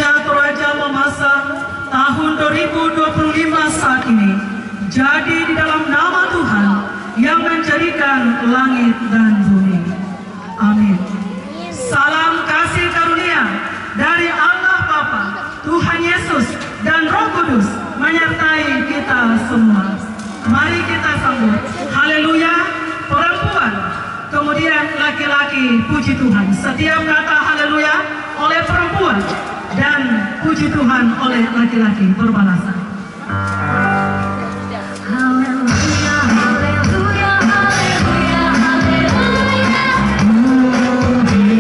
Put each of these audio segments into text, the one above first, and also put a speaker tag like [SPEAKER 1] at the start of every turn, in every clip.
[SPEAKER 1] Raja Toraja memasang tahun 2025 saat ini jadi di dalam nama Tuhan yang menjadikan langit dan bumi. Amin. Salam kasih karunia dari Allah Bapa, Tuhan Yesus, dan Roh Kudus menyertai kita semua. Mari kita sambut haleluya perempuan, kemudian laki-laki puji Tuhan. Setiap kata haleluya oleh perempuan dan puji Tuhan oleh laki-laki berbalasan. Haleluya, haleluya, haleluya, haleluya. Puji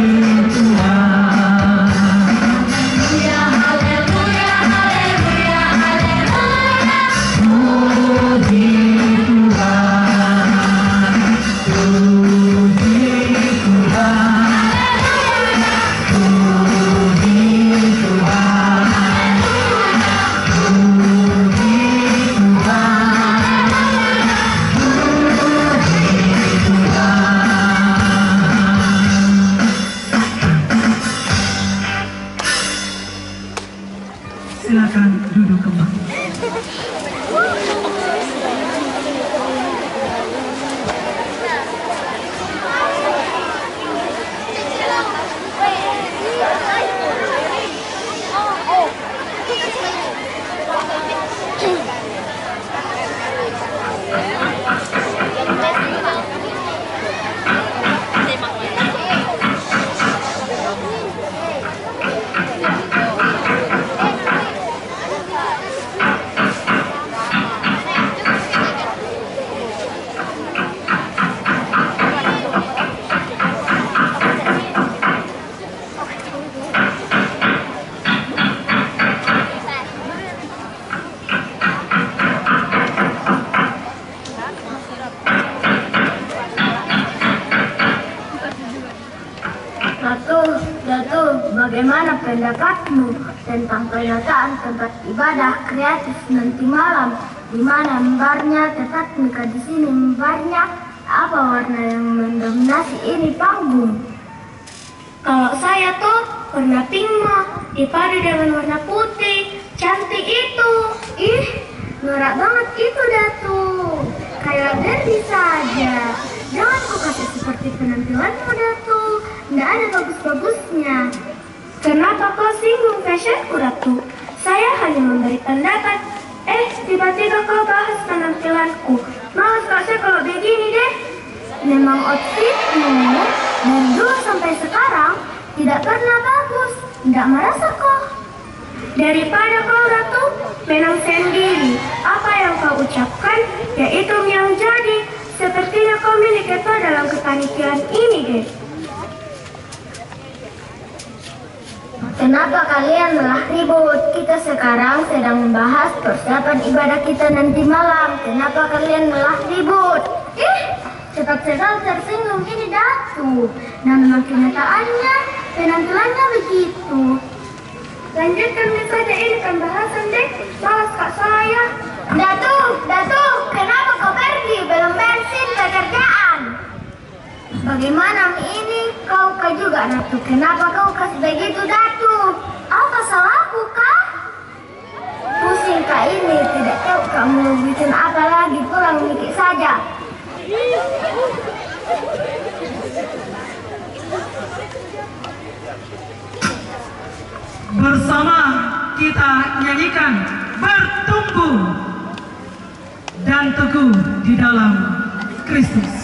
[SPEAKER 1] Tuhan. Haleluya, haleluya, haleluya, haleluya. Puji Tuhan. Puji silakan duduk kembali.
[SPEAKER 2] Bagaimana pendapatmu tentang penataan tempat ibadah kreatif nanti malam? Di mana mimbarnya? Tepat nikah di sini mimbarnya. Apa warna yang mendominasi ini panggung? Kalau saya tuh warna pink mah dipadu dengan warna putih. Cantik itu. Ih, norak banget itu Datu. Kayak Derby saja. Jangan kau kasih seperti penampilanmu Datu. Nggak ada bagus-bagusnya. Kenapa kau singgung fashionku, Ratu? Saya hanya memberi pendapat. Tiba-tiba kau bahas penampilanku. Males kak saya kalau begini deh. Memang outfitmu dari dulu sampai sekarang tidak pernah bagus. Tidak merasa kok. Daripada kau, Ratu, menang sendiri. Apa yang kau ucapkan, yaitu yang jadi. Sepertinya kau milik ketua dalam kepanitiaan ini deh. Kenapa kalian malah ribut? Kita sekarang sedang membahas persiapan ibadah kita nanti malam. Kenapa kalian malah ribut? Cepat sekali tersinggung ini Datu. Nah memang kenyataannya, penampilannya begitu. Lanjutkan saja ini pembahasan deh. Malas kak saya. Datu, kenapa kau pergi? Belum bensin pekerjaan. Bagaimana ini? Kau juga Datu. Kenapa kau kasih begitu Datu? Apa salahku kah? Pusing kak ini. Tidak tahu kamu bikin apa lagi. Pulang mikir saja.
[SPEAKER 1] Bersama kita nyanyikan bertumbuh dan teguh di dalam Kristus.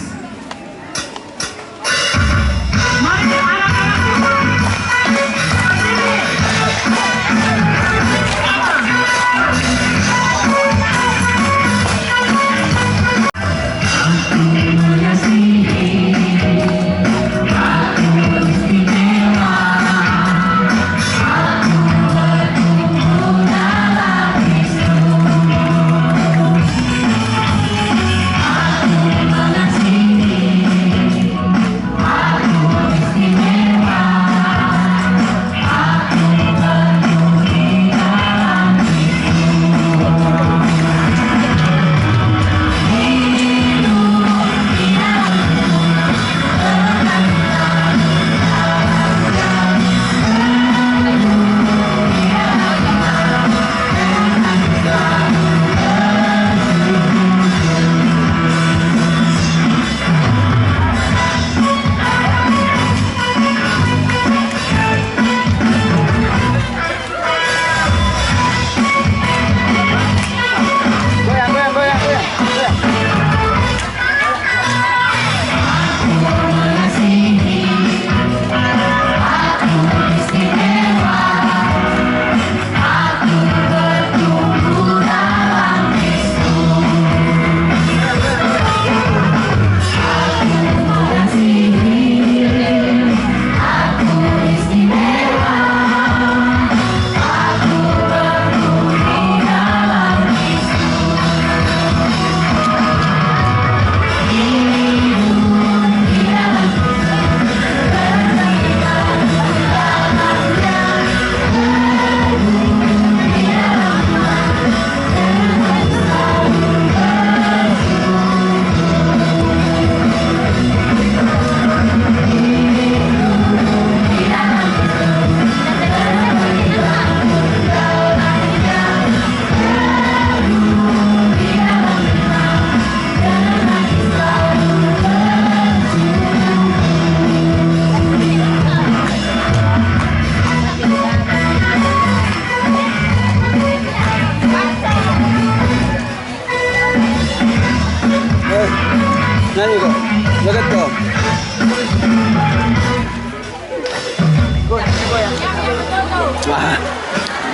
[SPEAKER 3] Let's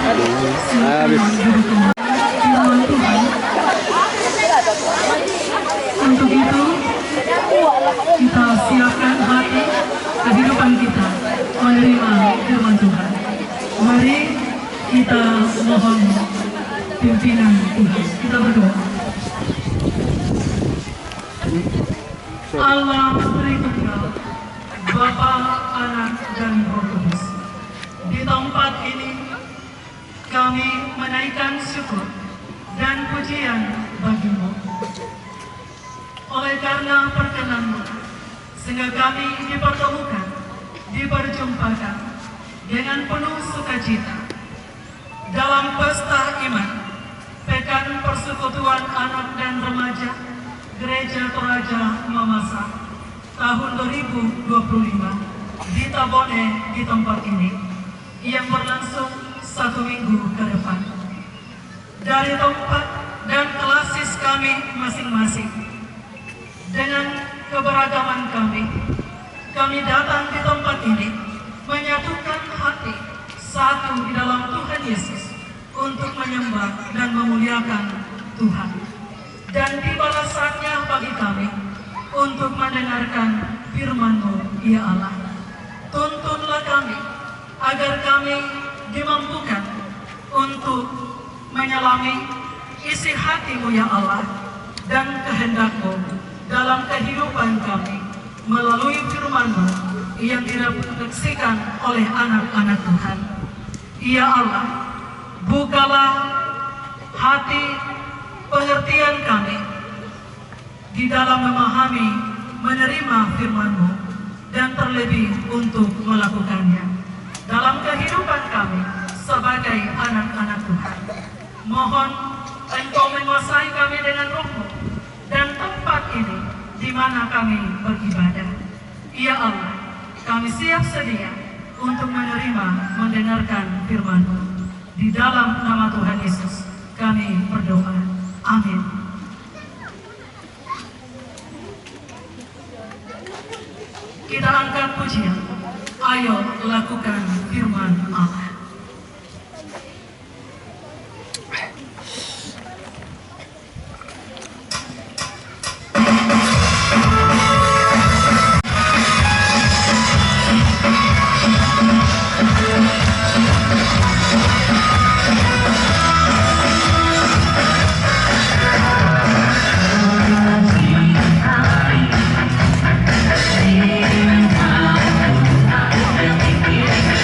[SPEAKER 1] Silakan duduk kembali. Firman Tuhan. Untuk itu, kita siapkan hati kehidupan kita menerima firman Tuhan. Mari kita mohon pimpinan Tuhan. Kita berdoa. Allah Tritunggal, Bapa, Anak, dan Roh Kudus. Di tempat ini kami menaikkan syukur dan pujian bagi-Mu. Oleh karena perkenan-Mu, sehingga kami dipertemukan, diperjumpakan dengan penuh sukacita dalam pesta iman, pekan persekutuan anak dan remaja Gereja Toraja Mamasa tahun 2025 di Tabone di tempat ini yang berlangsung 1 minggu ke depan. Dari tempat dan klasis kami masing-masing, dengan keberagaman kami datang di tempat ini menyatukan hati satu di dalam Tuhan Yesus untuk menyembah dan memuliakan Tuhan. Dan di balasannya bagi kami untuk mendengarkan firman-Mu, ya Allah. Tuntunlah kami agar kami dimampukan untuk menyelami isi hati-Mu, ya Allah, dan kehendak-Mu dalam kehidupan kami melalui firman-Mu yang direfleksikan oleh anak-anak Tuhan. Ya Allah, bukalah hati pengertian kami di dalam memahami, menerima firman-Mu, dan terlebih untuk melakukannya dalam kehidupan kami sebagai anak-anak Tuhan. Mohon Engkau menguasai kami dengan Roh-Mu dan tempat ini di mana kami beribadah. Ya Allah, kami siap sedia untuk menerima, mendengarkan firman-Mu. Di dalam nama Tuhan Yesus kami berdoa. Amin. Kita angkat pujian. Ayo lakukan firman Allah.
[SPEAKER 3] Yeah.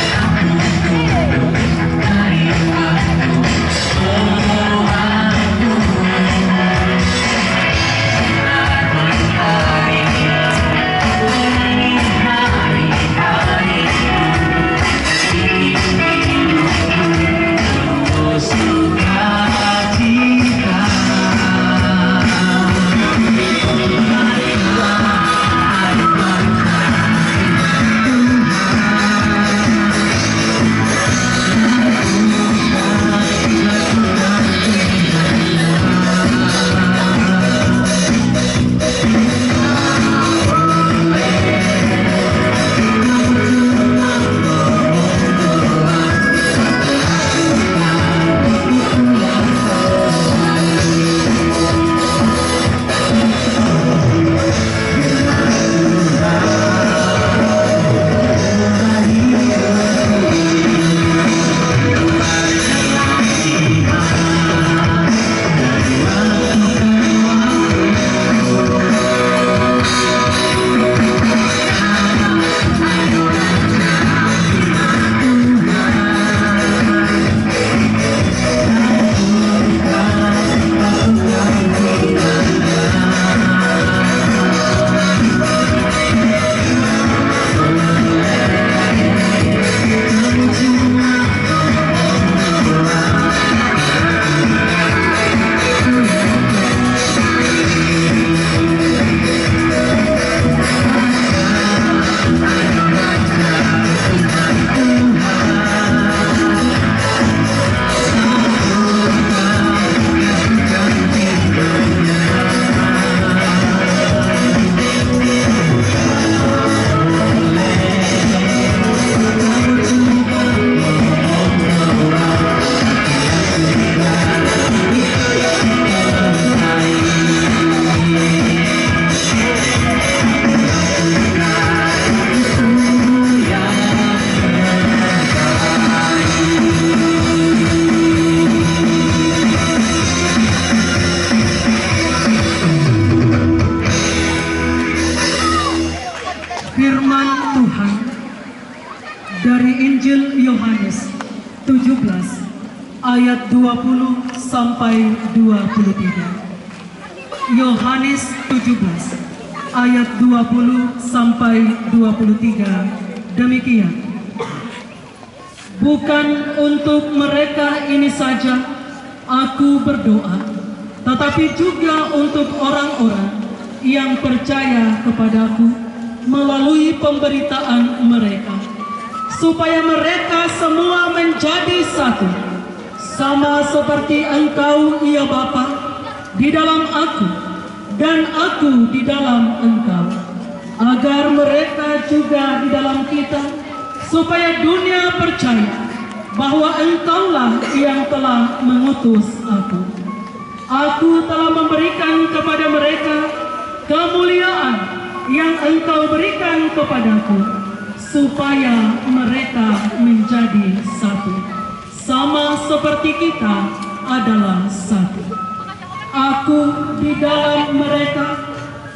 [SPEAKER 1] 17 ayat 20 sampai 23. Yohanes 17 ayat 20 sampai 23 demikian. Bukan untuk mereka ini saja aku berdoa, tetapi juga untuk orang-orang yang percaya kepadaku melalui pemberitaan mereka, supaya mereka semua menjadi satu, sama seperti Engkau, ya Bapa, di dalam aku dan aku di dalam Engkau, agar mereka juga di dalam kita, supaya dunia percaya bahwa Engkaulah yang telah mengutus aku. Aku telah memberikan kepada mereka kemuliaan yang Engkau berikan kepadaku, supaya mereka menjadi satu, sama seperti kita adalah satu. Aku di dalam mereka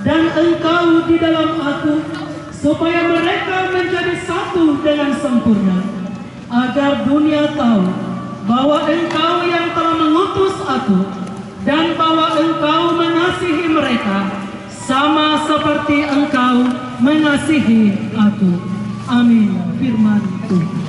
[SPEAKER 1] dan Engkau di dalam aku, supaya mereka menjadi satu dengan sempurna, agar dunia tahu bahwa Engkau yang telah mengutus aku dan bahwa Engkau mengasihi mereka sama seperti Engkau mengasihi aku. Amin. Firman Tuhan.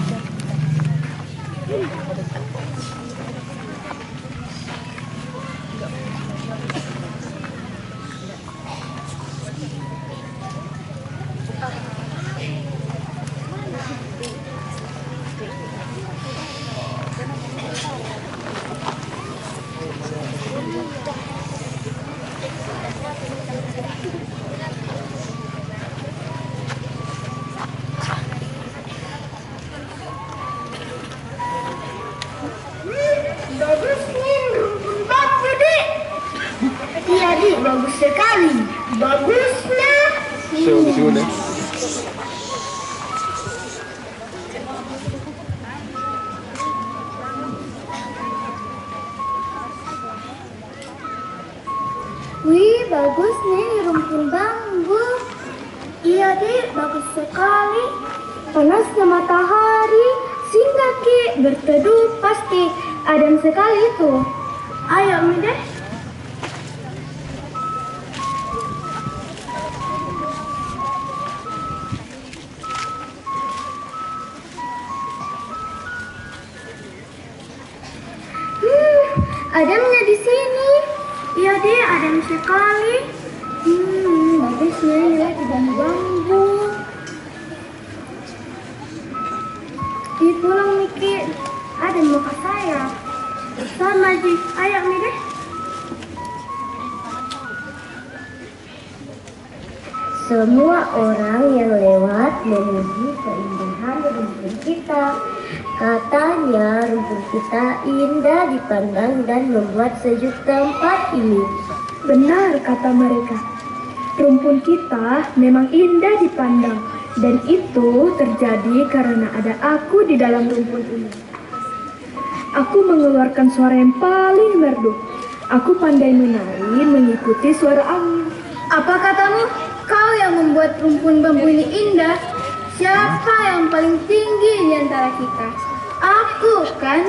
[SPEAKER 2] Bagus nih, bagus deh. Iya di, bagus sekali. Bagusnya.
[SPEAKER 3] Segunda.
[SPEAKER 2] Wih, bagus nih rumpun bambu. Iya deh, bagus sekali. Panasnya matahari, sehingga Ki berteduh pasti adem sekali tuh. Ayo, Mi deh. Ademnya di sini. Iya deh, adem sekali. Bagusnya ya di bambu. Di pulang Miki, ada muka saya. Sama Ji, ayo Mi deh. Semua orang yang lewat memuji keindahan rumpun kita. Katanya rumpun kita indah dipandang dan membuat sejuk tempat ini.
[SPEAKER 4] Benar kata mereka. Rumpun kita memang indah dipandang, dan itu terjadi karena ada aku di dalam rumpun ini. Aku mengeluarkan suara yang paling merdu. Aku pandai menari mengikuti suara angin.
[SPEAKER 2] Apa katamu? Kau yang membuat rumpun bambu ini indah. Siapa yang paling tinggi di antara kita? Aku kan?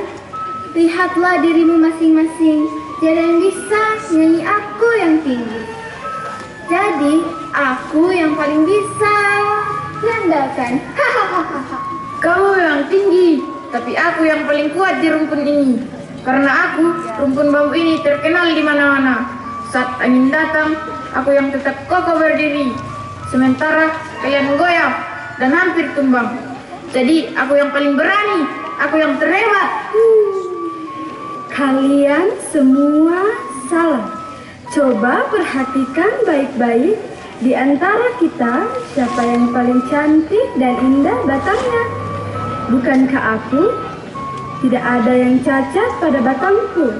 [SPEAKER 2] Lihatlah dirimu masing-masing. Tiada yang bisa nyanyi aku yang tinggi. Jadi aku yang paling bisa mengandalkan.
[SPEAKER 5] Kau yang tinggi, tapi aku yang paling kuat di rumpun ini. Karena aku, rumpun bambu ini terkenal di mana-mana. Saat angin datang, aku yang tetap kokoh berdiri. Sementara kalian goyah dan hampir tumbang. Jadi aku yang paling berani, aku yang terhebat.
[SPEAKER 4] Kalian semua salah. Coba perhatikan baik-baik. Di antara kita, siapa yang paling cantik dan indah batangnya? Bukankah aku? Tidak ada yang cacat pada batangku.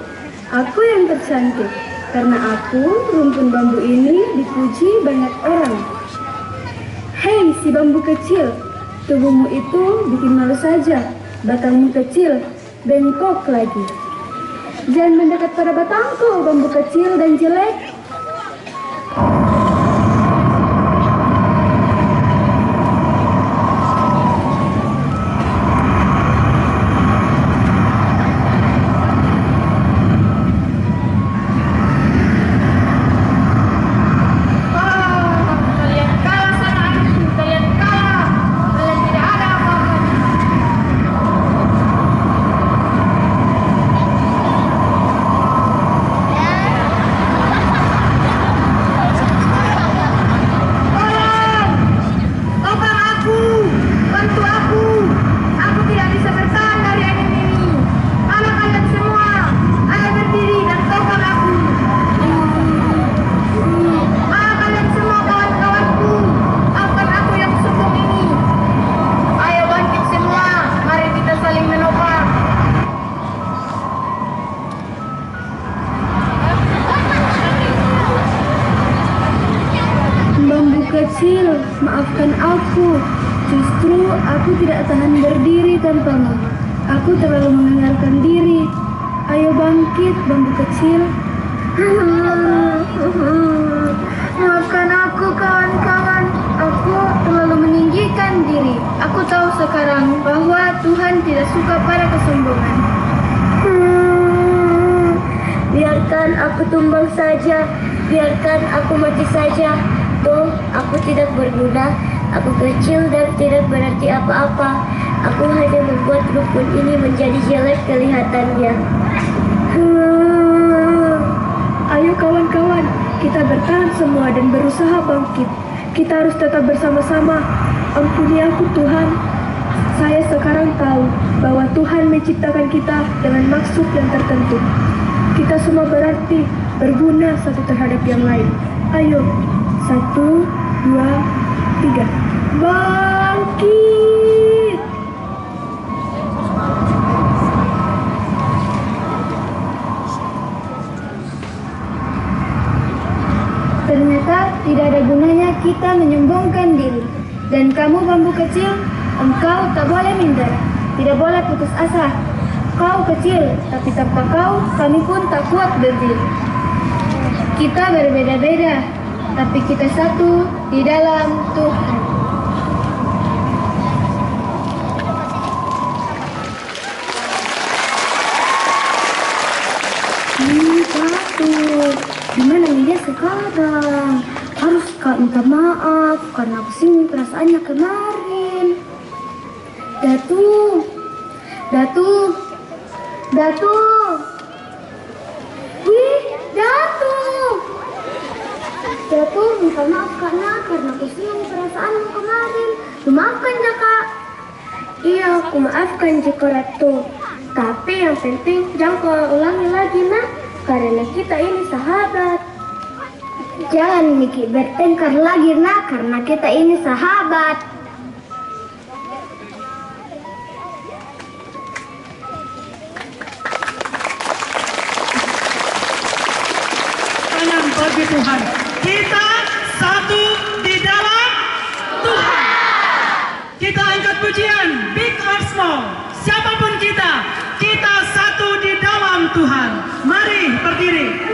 [SPEAKER 4] Aku yang tercantik. Karena aku, rumpun bambu ini dipuji banyak orang. Hei si bambu kecil, tubuhmu itu bikin malu saja. Batangmu kecil, bengkok lagi. Jangan mendekat pada batangku, bambu kecil dan jelek. aku. Justru aku tidak tahan berdiri tanpamu. Aku terlalu mendengarkan diri. Ayo bangkit, bambu kecil. Maafkan aku kawan-kawan. Aku terlalu meninggikan diri. Aku tahu sekarang bahwa Tuhan tidak suka pada kesombongan.
[SPEAKER 2] Biarkan aku tumbang saja, biarkan aku mati saja. Toh, aku tidak berguna, aku kecil dan tidak berarti apa-apa. Aku hanya membuat rukun ini menjadi jelek kelihatannya.
[SPEAKER 4] Ayo kawan-kawan, kita bertahan semua dan berusaha bangkit. Kita harus tetap bersama-sama. Ampuni aku Tuhan. Saya sekarang tahu bahwa Tuhan menciptakan kita dengan maksud yang tertentu. Kita semua berarti berguna satu terhadap yang lain. Ayo, 1, 2, 3. Bangkit! Ternyata tidak ada gunanya kita menyombongkan diri. Dan kamu bambu kecil, engkau tak boleh minder, tidak boleh putus asa. Kau kecil, tapi tanpa kau, kami pun tak kuat berdiri. Kita berbeda-beda, tapi kita satu di dalam Tuhan. Gimana dia sekarang? Harus Kak minta maaf karena aku singgung perasaannya kemarin. Datu. Wih, Datu. Datu, minta maaf karena aku singgung perasaanmu kemarin. Maafkan ya Kak. Iya, aku maafkan jika Ratu. Tapi yang penting jangan kau ulangi lagi nak. Karena kita ini sahabat. Jangan Miki bertengkar lagi nak, karena kita ini sahabat.
[SPEAKER 1] Tangan bagi Tuhan. Kita satu di dalam Tuhan. Kita angkat pujian, big or small, siapapun kita satu di dalam Tuhan. Mari berdiri.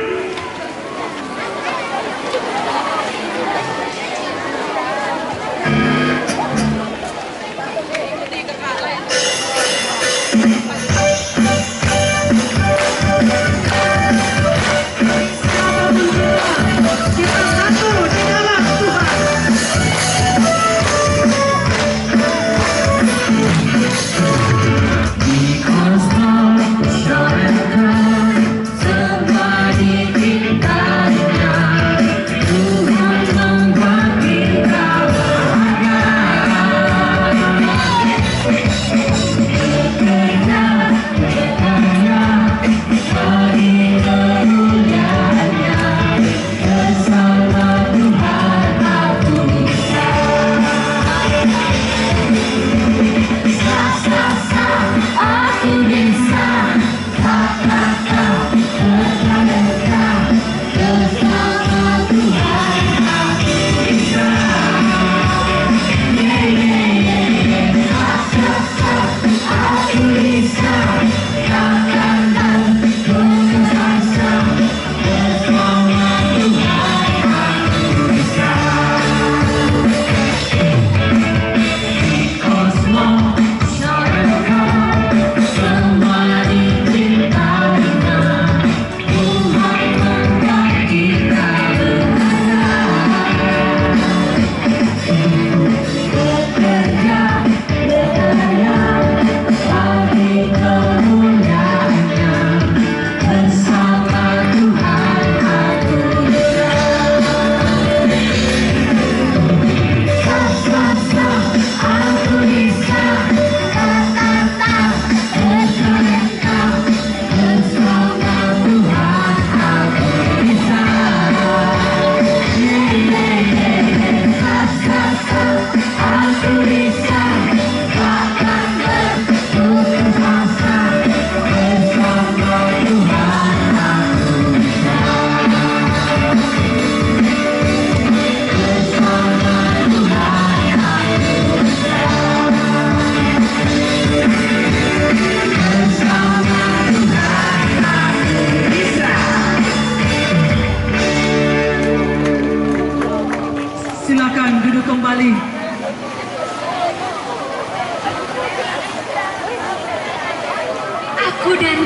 [SPEAKER 1] Kita satu di dalam Tuhan.
[SPEAKER 3] Because love shall come.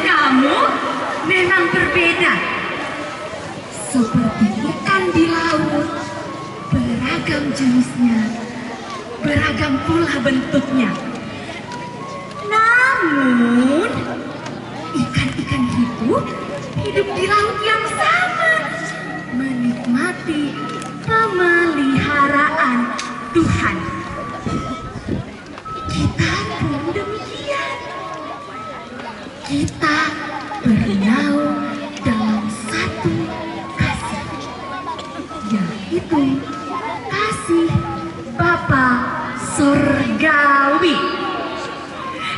[SPEAKER 3] kamu memang berbeda. Seperti ikan di laut, beragam jenisnya, beragam pula bentuknya. Namun, ikan-ikan itu hidup di laut yang sama, menikmati pemeliharaan Tuhan. Kita pun demikian. Kita bernaung dalam satu kasih, yaitu kasih Bapa Sorgawi.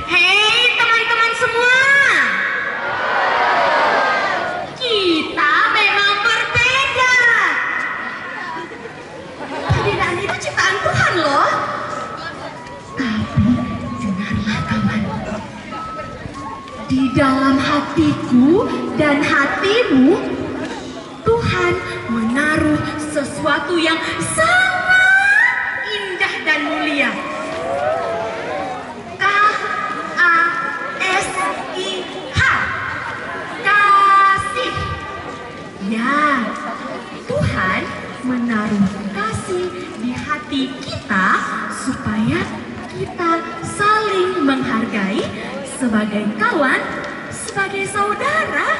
[SPEAKER 3] Hei teman-teman semua, kita memang berbeda. Perbedaan itu ciptaan Tuhan loh. Tapi dengarlah kawan, di dalam hatiku dan hatimu, Tuhan menaruh sesuatu yang sangat indah dan mulia. K-A-S-I-H, kasih. Ya, Tuhan menaruh kasih di hati kita supaya kita saling menghargai sebagai kawan, sebagai saudara.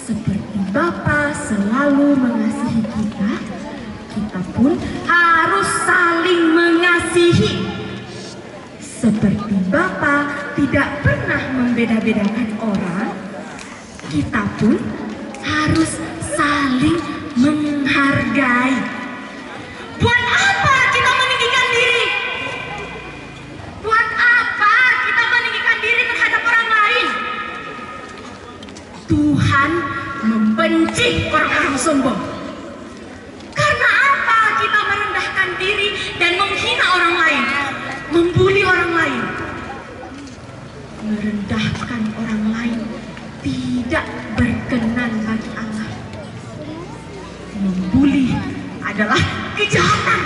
[SPEAKER 3] Seperti Bapa selalu mengasihi kita, kita pun harus saling mengasihi. Seperti Bapa tidak pernah membeda-bedakan orang, kita pun harus saling menghargai. Buat apa kita meninggikan diri? Buat apa kita meninggikan diri terhadap orang lain? Tuhan membenci orang-orang sombong. Karena apa kita merendahkan diri dan menghina orang lain, membuli orang lain? Merendahkan orang lain tidak berkenan bagi Allah. Membuli adalah kejahatan.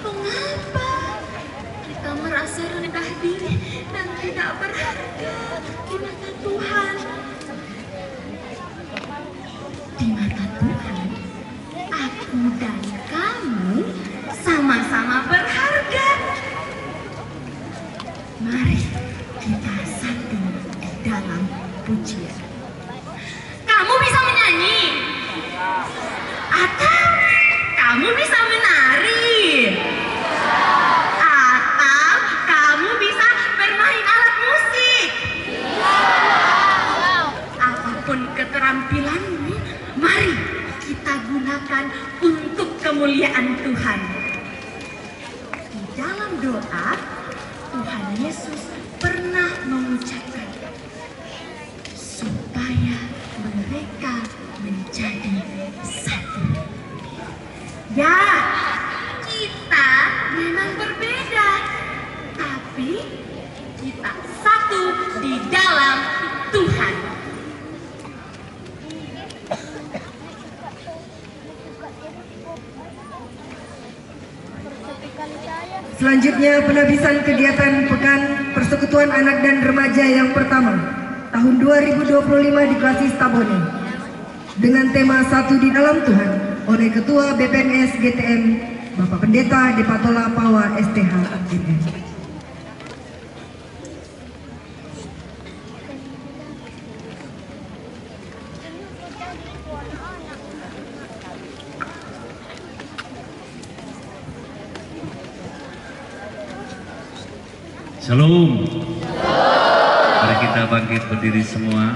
[SPEAKER 3] Mengapa kita merasa rendah diri dan tidak berharga di mata Tuhan? Di mata Tuhan, aku dan kamu sama-sama berharga. Mari kita satu di dalam pujian. Kamu bisa menyanyi, atau kamu bisa menari, atau kamu bisa bermain alat musik. Apapun keterampilanmu, mari kita gunakan untuk kemuliaan Tuhan. Di dalam doa, Tuhan Yesus pernah mengucapkan supaya mereka menjadi satu. Ya, kita memang berbeda, tapi kita satu di dalam Tuhan.
[SPEAKER 6] Selanjutnya penabisan kegiatan Pekan Persekutuan Anak dan Remaja yang pertama tahun 2025 di Klasis Tabone dengan tema Satu di Dalam Tuhan oleh Ketua BPNS GTM Bapak Pendeta Depatola Pawa STH MN.
[SPEAKER 7] Shalom. Mari kita bangkit berdiri semua.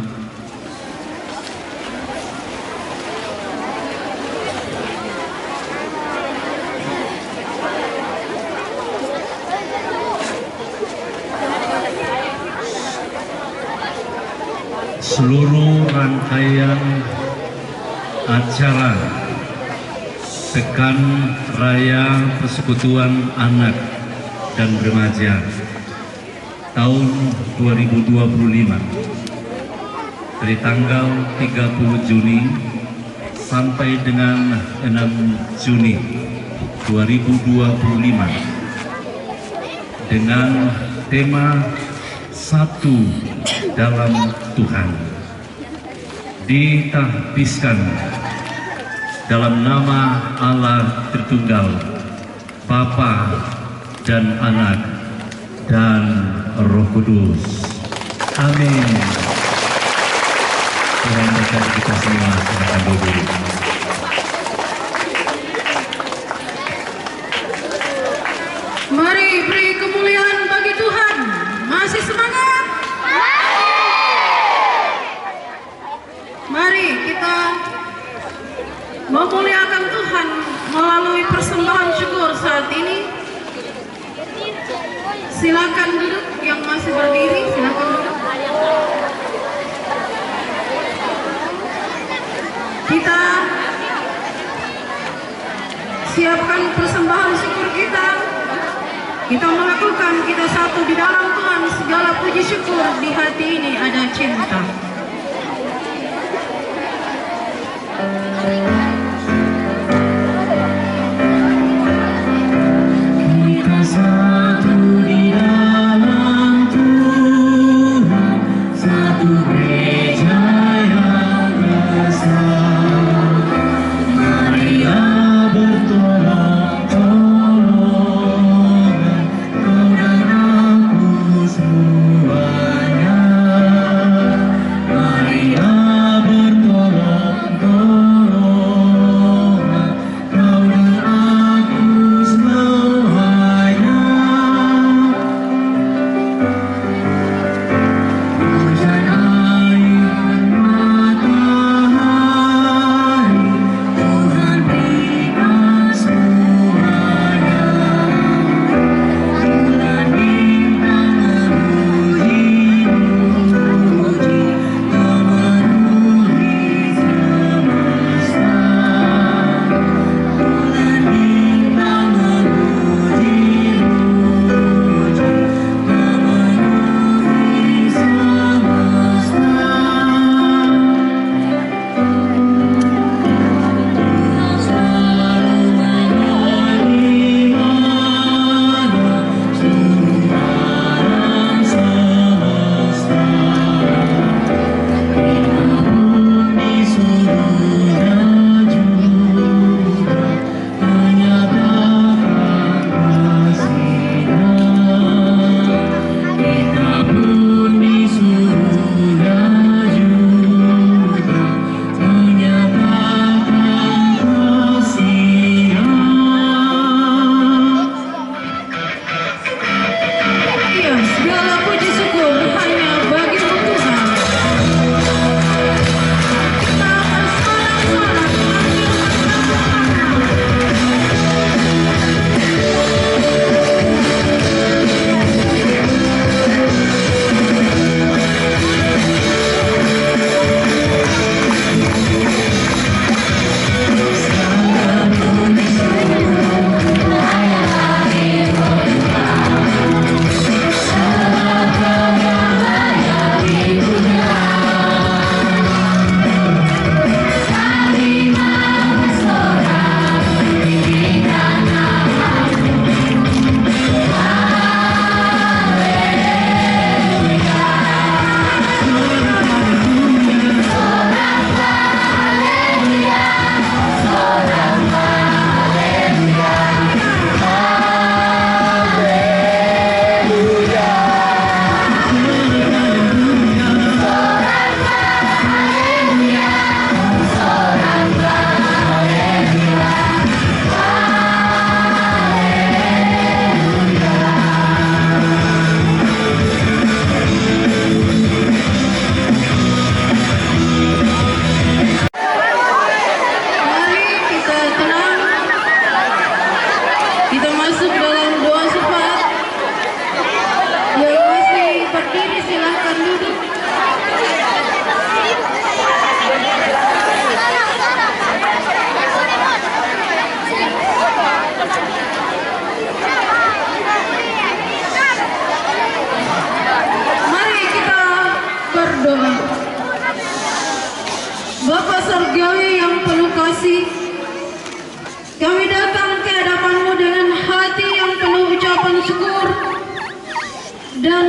[SPEAKER 7] Seluruh rangkaian acara Pekan Raya Persekutuan Anak dan Remaja tahun 2025 dari tanggal 30 Juni sampai dengan 6 Juni 2025 dengan tema satu dalam Tuhan. Ditahbiskan dalam nama Allah Tritunggal, Bapa dan Anak dan Roh Kudus. Amin. Tuhan berkati kita semua. Silakan duduk.
[SPEAKER 1] Mari beri kemuliaan bagi Tuhan. Masih semangat? Mari kita memuliakan Tuhan melalui persembahan syukur saat ini. Silakan duduk, yang masih berdiri silakan duduk. Kita siapkan persembahan syukur kita. Kita melakukan, kita satu di dalam Tuhan, segala puji syukur di hati ini ada cinta.
[SPEAKER 8] Kita satu di dalam Tuhan, satu gereja yang besar. Marilah bertolak-tolak, kau dan aku semuanya.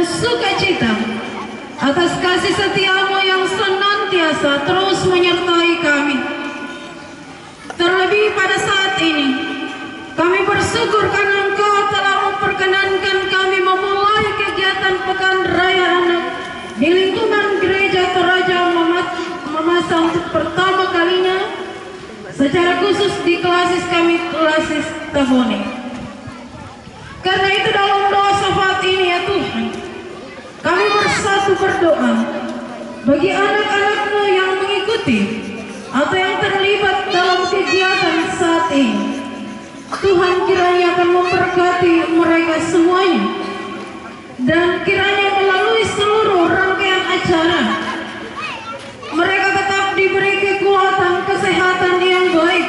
[SPEAKER 9] sukacita atas kasih setiamu yang senantiasa terus menyertai kami. Terlebih pada saat ini, kami bersyukur karena Engkau telah memperkenankan kami memulai kegiatan Pekan Raya Anak di lingkungan Gereja Toraja Mamasa untuk pertama kalinya, secara khusus di klasis kami, klasis Tabone. Karena itu dalam doa syafaat ini ya Tuhan, kami bersatu berdoa bagi anak-anak-Mu yang mengikuti atau yang terlibat dalam kegiatan saat ini. Tuhan kiranya akan memberkati mereka semuanya, dan kiranya melalui seluruh rangkaian acara mereka tetap diberi kekuatan, kesehatan yang baik.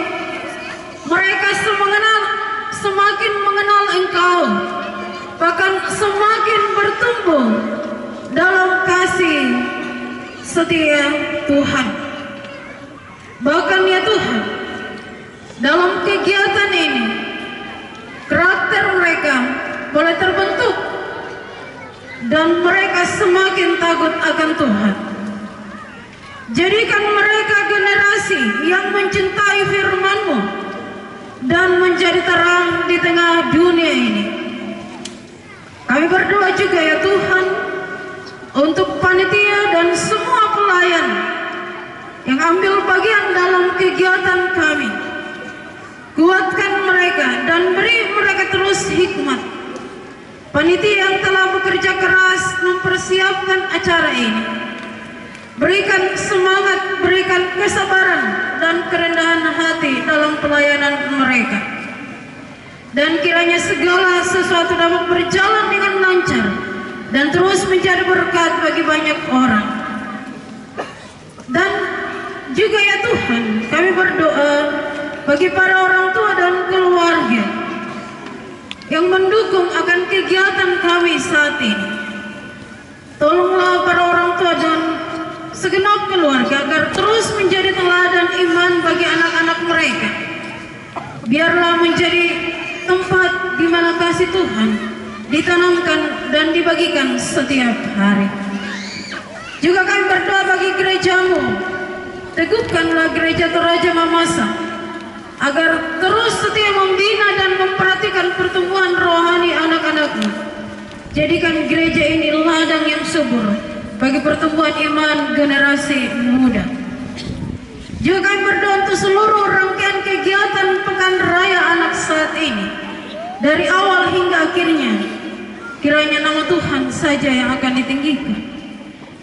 [SPEAKER 9] Mereka semakin mengenal Engkau, bahkan semakin bertumbuh dalam kasih setia Tuhan. Bahkan ya Tuhan, dalam kegiatan ini karakter mereka boleh terbentuk dan mereka semakin takut akan Tuhan. Jadikan mereka generasi yang mencintai firman-Mu dan menjadi terang di tengah dunia ini. Kami berdoa juga ya Tuhan untuk panitia dan semua pelayan yang ambil bagian dalam kegiatan kami. Kuatkan mereka dan beri mereka terus hikmat. Panitia yang telah bekerja keras mempersiapkan acara ini, berikan semangat, berikan kesabaran dan kerendahan hati dalam pelayanan mereka. Dan kiranya segala sesuatu dapat berjalan dengan lancar dan terus menjadi berkat bagi banyak orang. Dan juga ya Tuhan, kami berdoa bagi para orang tua dan keluarga yang mendukung akan kegiatan kami saat ini. Tolonglah para orang tua dan segenap keluarga agar terus menjadi teladan iman bagi anak-anak mereka. Biarlah menjadi tempat di mana kasih Tuhan ditanamkan dan dibagikan setiap hari. Juga kami berdoa bagi gereja-Mu. Teguhkanlah Gereja Toraja Mamasa agar terus setia membina dan memperhatikan pertumbuhan rohani anak-anak-Mu. Jadikan gereja ini ladang yang subur bagi pertumbuhan iman generasi muda. Juga kami berdoa untuk seluruh rangkaian kegiatan Pekan Raya Anak saat ini, dari awal hingga akhirnya. Kiranya nama Tuhan saja yang akan ditinggikan.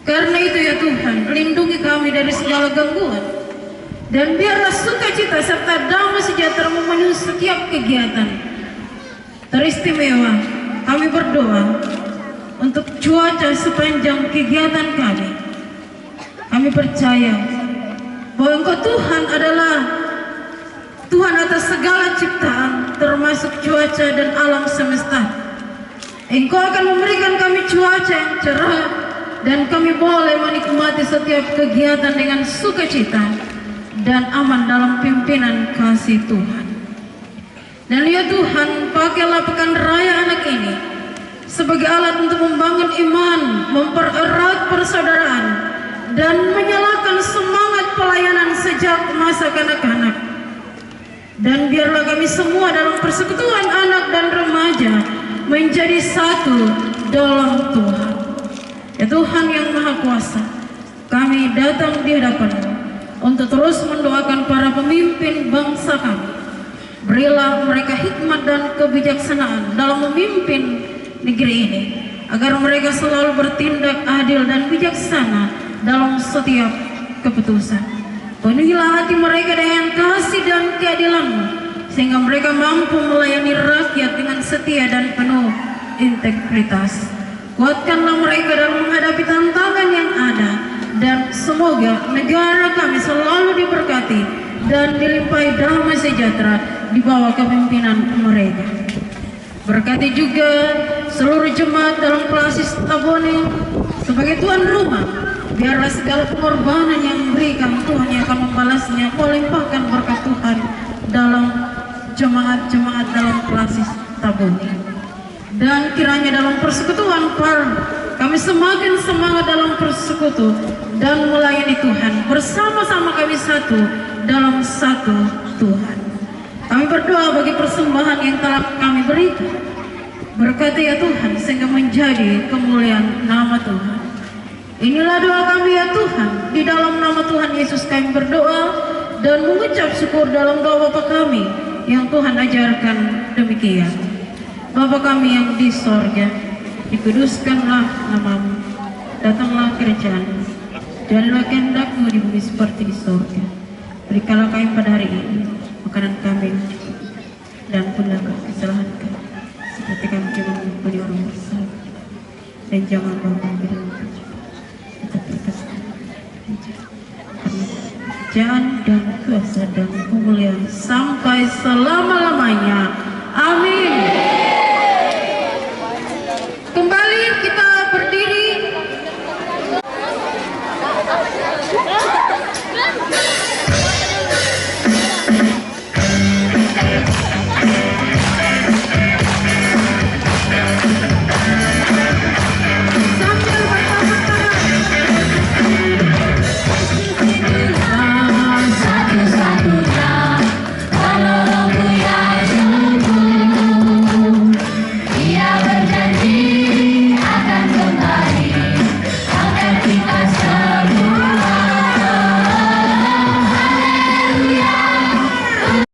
[SPEAKER 9] Karena itu ya Tuhan, lindungi kami dari segala gangguan, dan biarlah sukacita serta damai sejahtera memenuhi setiap kegiatan. Teristimewa kami berdoa untuk cuaca sepanjang kegiatan kami. Kami percaya bahwa Engkau Tuhan adalah Tuhan atas segala ciptaan, termasuk cuaca dan alam semesta. Engkau akan memberikan kami cuaca yang cerah, dan kami boleh menikmati setiap kegiatan dengan sukacita dan aman dalam pimpinan kasih Tuhan. Dan ya Tuhan, pakailah Pekan Raya Anak ini sebagai alat untuk membangun iman, mempererat persaudaraan, dan menyalakan semangat pelayanan sejak masa kanak-kanak. Dan biarlah kami semua dalam persekutuan anak dan remaja menjadi satu dalam Tuhan. Ya Tuhan yang Maha Kuasa, kami datang di hadapan-Mu untuk terus mendoakan para pemimpin bangsa kami. Berilah mereka hikmat dan kebijaksanaan dalam memimpin negeri ini, agar mereka selalu bertindak adil dan bijaksana dalam setiap keputusan. Penuhilah hati mereka dengan kasih dan keadilan-Mu, sehingga mereka mampu melayani rakyat dengan setia dan penuh integritas. Kuatkanlah mereka dalam menghadapi tantangan yang ada, dan semoga negara kami selalu diberkati dan dilimpahi damai sejahtera di bawah kepemimpinan mereka. Berkati juga seluruh jemaat dalam klasis Tabone sebagai tuan rumah. Biarlah segala pengorbanan yang diberikan Tuhan yang akan membalasnya, melimpahkan berkat Tuhan dalam jemaat-jemaat dalam klasis Tabone. Dan kiranya dalam persekutuan para kami semakin semangat dalam persekutu dan melayani Tuhan. Bersama-sama kami satu dalam satu Tuhan. Kami berdoa bagi persembahan yang telah kami berikan. Berkati ya Tuhan sehingga menjadi kemuliaan nama Tuhan. Inilah doa kami ya Tuhan. Di dalam nama Tuhan Yesus kami berdoa dan mengucap syukur dalam doa Bapa kami yang Tuhan ajarkan demikian. Bapa kami yang di sorga, dikuduskanlah namamu, datanglah kerajaan-Mu, jadilah kehendak-Mu di bumi seperti di sorga. Berikanlah kami pada hari ini makanan kami dan ampunilah kesalahan kami seperti kami juga mengampuni orang bersalah, dan jangan bawa kami dalam pencobaan, tetapi lepaskan kami dari jahat. Karena kerajaan dan kuasa dan kemuliaan sampai selama-lamanya. Amin.